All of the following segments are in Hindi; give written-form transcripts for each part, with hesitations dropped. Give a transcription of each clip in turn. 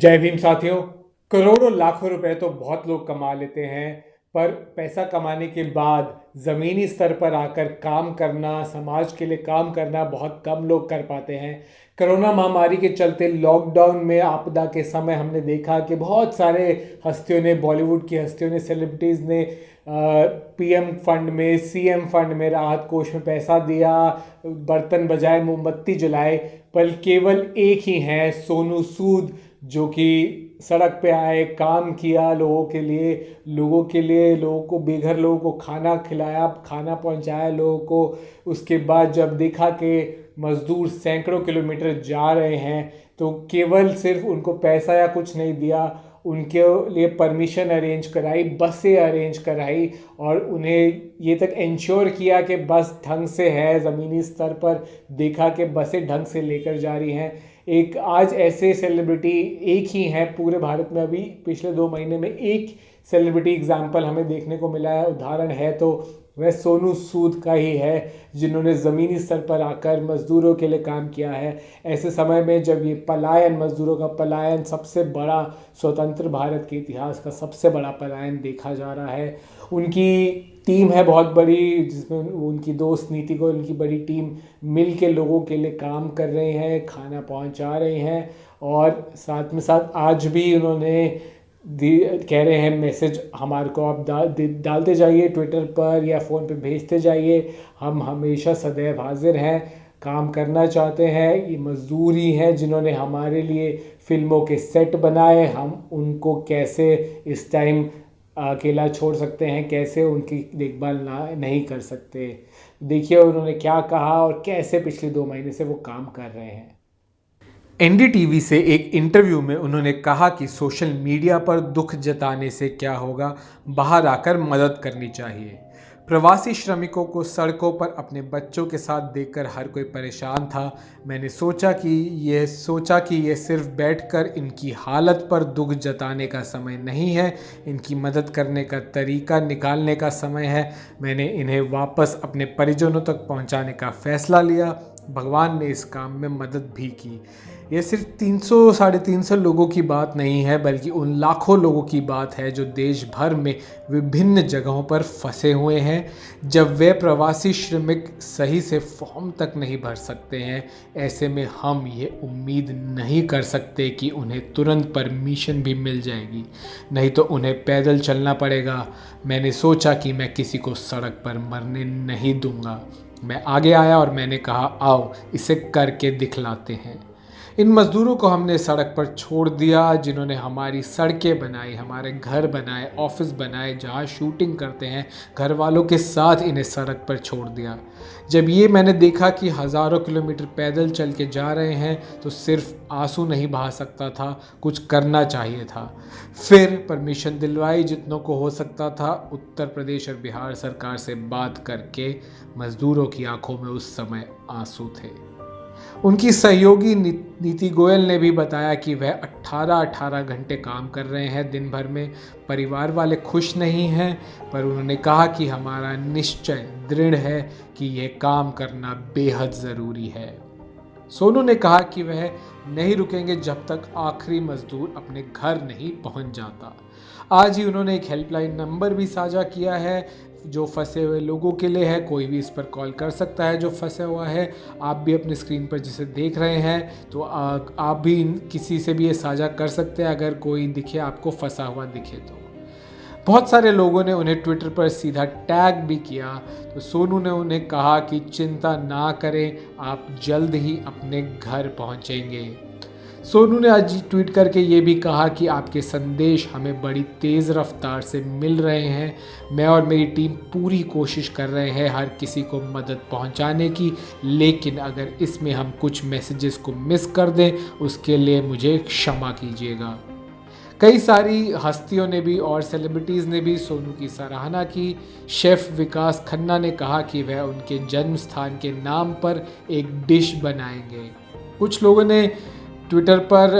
जय भीम साथियों। करोड़ों लाखों रुपए तो बहुत लोग कमा लेते हैं, पर पैसा कमाने के बाद ज़मीनी स्तर पर आकर काम करना, समाज के लिए काम करना बहुत कम लोग कर पाते हैं। कोरोना महामारी के चलते लॉकडाउन में आपदा के समय हमने देखा कि बहुत सारे हस्तियों ने, बॉलीवुड की हस्तियों ने, सेलिब्रिटीज़ ने पीएम फंड में, सीएम फंड में, राहत कोष में पैसा दिया, बर्तन बजाए, मोमबत्ती जलाए। पर केवल एक ही हैं, सोनू सूद, जो कि सड़क पे आए, काम किया लोगों के लिए, लोगों को, बेघर लोगों को खाना खिलाया, खाना पहुंचाया लोगों को। उसके बाद जब देखा कि मज़दूर सैकड़ों किलोमीटर जा रहे हैं, तो केवल सिर्फ उनको पैसा या कुछ नहीं दिया, उनके लिए परमिशन अरेंज कराई, बसें अरेंज कराई, और उन्हें ये तक इंश्योर किया कि बस ढंग से है। ज़मीनी स्तर पर देखा कि बसें ढंग से लेकर जा रही हैं। एक आज ऐसे सेलिब्रिटी एक ही हैं पूरे भारत में, अभी पिछले 2 महीने में एक सेलिब्रिटी एग्जाम्पल हमें देखने को मिला है, उदाहरण है, तो वह सोनू सूद का ही है, जिन्होंने ज़मीनी स्तर पर आकर मज़दूरों के लिए काम किया है। ऐसे समय में जब ये पलायन, मज़दूरों का पलायन, सबसे बड़ा, स्वतंत्र भारत के इतिहास का सबसे बड़ा पलायन देखा जा रहा है। उनकी टीम है बहुत बड़ी, जिसमें उनकी दोस्त नीति को, उनकी बड़ी टीम मिल के लोगों के लिए काम कर रहे हैं, खाना पहुंचा रहे हैं। और साथ में साथ आज भी उन्होंने कह रहे हैं, मैसेज हमारे को आप डालते जाइए ट्विटर पर या फ़ोन पे भेजते जाइए, हम हमेशा सदैव हाजिर हैं, काम करना चाहते हैं। ये मज़दूर ही हैं जिन्होंने हमारे लिए फ़िल्मों के सेट बनाए, हम उनको कैसे इस टाइम अकेला छोड़ सकते हैं, कैसे उनकी देखभाल नहीं कर सकते। देखिए उन्होंने क्या कहा और कैसे पिछले 2 महीने से वो काम कर रहे हैं। एनडीटीवी से एक इंटरव्यू में उन्होंने कहा कि सोशल मीडिया पर दुख जताने से क्या होगा, बाहर आकर मदद करनी चाहिए। प्रवासी श्रमिकों को सड़कों पर अपने बच्चों के साथ देखकर हर कोई परेशान था। मैंने सोचा कि यह सिर्फ बैठकर इनकी हालत पर दुख जताने का समय नहीं है, इनकी मदद करने का तरीका निकालने का समय है। मैंने इन्हें वापस अपने परिजनों तक पहुंचाने का फैसला लिया। भगवान ने इस काम में मदद भी की। यह सिर्फ 300 साढ़े 300 लोगों की बात नहीं है, बल्कि उन लाखों लोगों की बात है जो देश भर में विभिन्न जगहों पर फंसे हुए हैं। जब वे प्रवासी श्रमिक सही से फॉर्म तक नहीं भर सकते हैं, ऐसे में हम ये उम्मीद नहीं कर सकते कि उन्हें तुरंत परमिशन भी मिल जाएगी, नहीं तो उन्हें पैदल चलना पड़ेगा। मैंने सोचा कि मैं किसी को सड़क पर मरने नहीं दूंगा। मैं आगे आया और मैंने कहा, आओ इसे करके दिखलाते हैं। इन मज़दूरों को हमने सड़क पर छोड़ दिया, जिन्होंने हमारी सड़कें बनाई, हमारे घर बनाए, ऑफिस बनाए, जहाँ शूटिंग करते हैं, घर वालों के साथ इन्हें सड़क पर छोड़ दिया। जब ये मैंने देखा कि हज़ारों किलोमीटर पैदल चल के जा रहे हैं, तो सिर्फ आंसू नहीं बहा सकता था, कुछ करना चाहिए था। फिर परमिशन दिलवाई जितनों को हो सकता था। उत्तर प्रदेश और बिहार सरकार से बात करके मज़दूरों की आंखों में उस समय आंसू थे। उनकी सहयोगी नीति गोयल ने भी बताया कि वह 18-18 घंटे काम कर रहे हैं दिन भर में। परिवार वाले खुश नहीं हैं, पर उन्होंने कहा कि हमारा निश्चय दृढ़ है कि यह काम करना बेहद ज़रूरी है। सोनू ने कहा कि वह नहीं रुकेंगे जब तक आखिरी मजदूर अपने घर नहीं पहुंच जाता। आज ही उन्होंने एक हेल्पलाइन नंबर भी साझा किया है जो फंसे हुए लोगों के लिए है। कोई भी इस पर कॉल कर सकता है जो फंसा हुआ है। आप भी अपने स्क्रीन पर जिसे देख रहे हैं, तो आप भी किसी से भी ये साझा कर सकते हैं अगर कोई दिखे, आपको फंसा हुआ दिखे तो। बहुत सारे लोगों ने उन्हें ट्विटर पर सीधा टैग भी किया। तो सोनू ने उन्हें कहा कि चिंता ना करें, आप जल्द ही अपने घर पहुंचेंगे। सोनू ने आज ट्वीट करके ये भी कहा कि आपके संदेश हमें बड़ी तेज़ रफ्तार से मिल रहे हैं। मैं और मेरी टीम पूरी कोशिश कर रहे हैं हर किसी को मदद पहुंचाने की, लेकिन अगर इसमें हम कुछ मैसेजेस को मिस कर दें, उसके लिए मुझे क्षमा कीजिएगा। कई सारी हस्तियों ने भी और सेलिब्रिटीज़ ने भी सोनू की सराहना की। शेफ़ विकास खन्ना ने कहा कि वह उनके जन्म स्थान के नाम पर एक डिश बनाएंगे। कुछ लोगों ने ट्विटर पर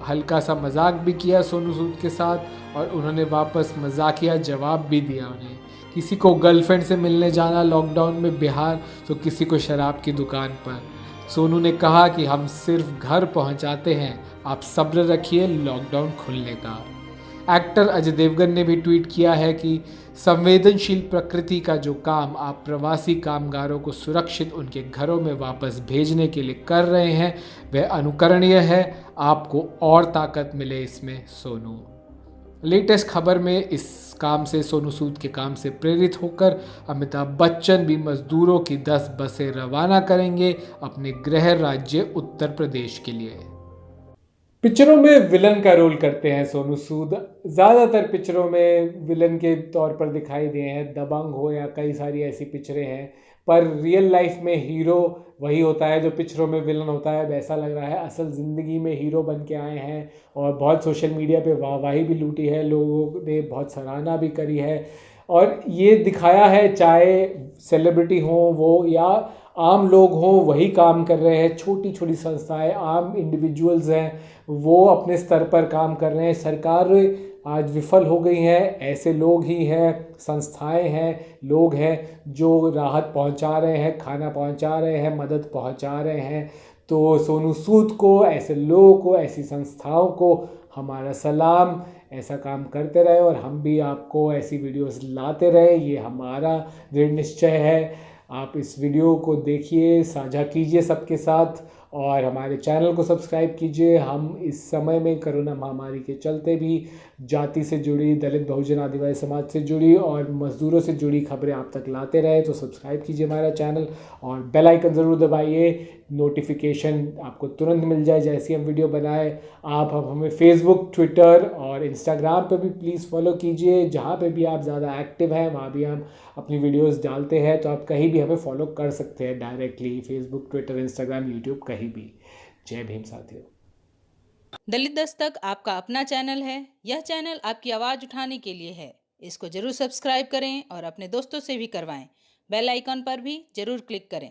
हल्का सा मजाक भी किया सोनू सूद के साथ, और उन्होंने वापस मजाकिया जवाब भी दिया उन्हें। किसी को गर्लफ्रेंड से मिलने जाना लॉकडाउन में बिहार, तो किसी को शराब की दुकान पर। सोनू ने कहा कि हम सिर्फ घर पहुंचाते हैं, आप सब्र रखिए लॉकडाउन खुलने का। एक्टर अजय देवगन ने भी ट्वीट किया है कि संवेदनशील प्रकृति का जो काम आप प्रवासी कामगारों को सुरक्षित उनके घरों में वापस भेजने के लिए कर रहे हैं वह अनुकरणीय है, आपको और ताकत मिले इसमें सोनू। लेटेस्ट खबर में इस काम से सोनू सूद के काम से प्रेरित होकर अमिताभ बच्चन भी मजदूरों की 10 बसें रवाना करेंगे अपने गृह राज्य उत्तर प्रदेश के लिए। पिक्चरों में विलन का रोल करते हैं सोनू सूद। ज़्यादातर पिक्चरों में विलन के तौर पर दिखाई दिए हैं, दबंग हो या कई सारी ऐसी पिक्चरें हैं, पर रियल लाइफ में हीरो वही होता है जो पिक्चरों में विलन होता है, वैसा लग रहा है असल ज़िंदगी में हीरो बन के आए हैं। और बहुत सोशल मीडिया पे वाहवाही भी लूटी है, लोगों ने बहुत सराहना भी करी है। और ये दिखाया है चाहे सेलिब्रिटी हो वो या आम लोग हों वही काम कर रहे हैं, छोटी छोटी संस्थाएं, आम इंडिविजुअल्स हैं वो अपने स्तर पर काम कर रहे हैं। सरकार आज विफल हो गई है, ऐसे लोग ही हैं, संस्थाएं हैं, लोग हैं जो राहत पहुंचा रहे हैं, खाना पहुंचा रहे हैं, मदद पहुंचा रहे हैं। तो सोनू सूद को, ऐसे लोगों को, ऐसी संस्थाओं को हमारा सलाम। ऐसा काम करते रहे और हम भी आपको ऐसी वीडियोस लाते रहे, ये हमारा दृढ़ निश्चय है। आप इस वीडियो को देखिए, साझा कीजिए सबके साथ और हमारे चैनल को सब्सक्राइब कीजिए। हम इस समय में कोरोना महामारी के चलते भी जाति से जुड़ी, दलित बहुजन आदिवासी समाज से जुड़ी और मज़दूरों से जुड़ी खबरें आप तक लाते रहे, तो सब्सक्राइब कीजिए हमारा चैनल और बेल आइकन ज़रूर दबाइए, नोटिफिकेशन आपको तुरंत मिल जाए जैसे हम वीडियो बनाए। आप अब हमें फेसबुक, ट्विटर और इंस्टाग्राम पे भी प्लीज़ फॉलो कीजिए, जहाँ पे भी आप ज़्यादा एक्टिव हैं वहाँ भी हम अपनी वीडियोस डालते हैं, तो आप कहीं भी हमें फॉलो कर सकते हैं directly, Facebook, Twitter, Instagram, YouTube, कहीं भी। जय भीम साथियों। दलित दस्तक आपका अपना चैनल है। यह चैनल आपकी आवाज़ उठाने के लिए है। इसको जरूर सब्सक्राइब करें और अपने दोस्तों से भी करवाएं। बेल आइकन पर भी जरूर क्लिक करें।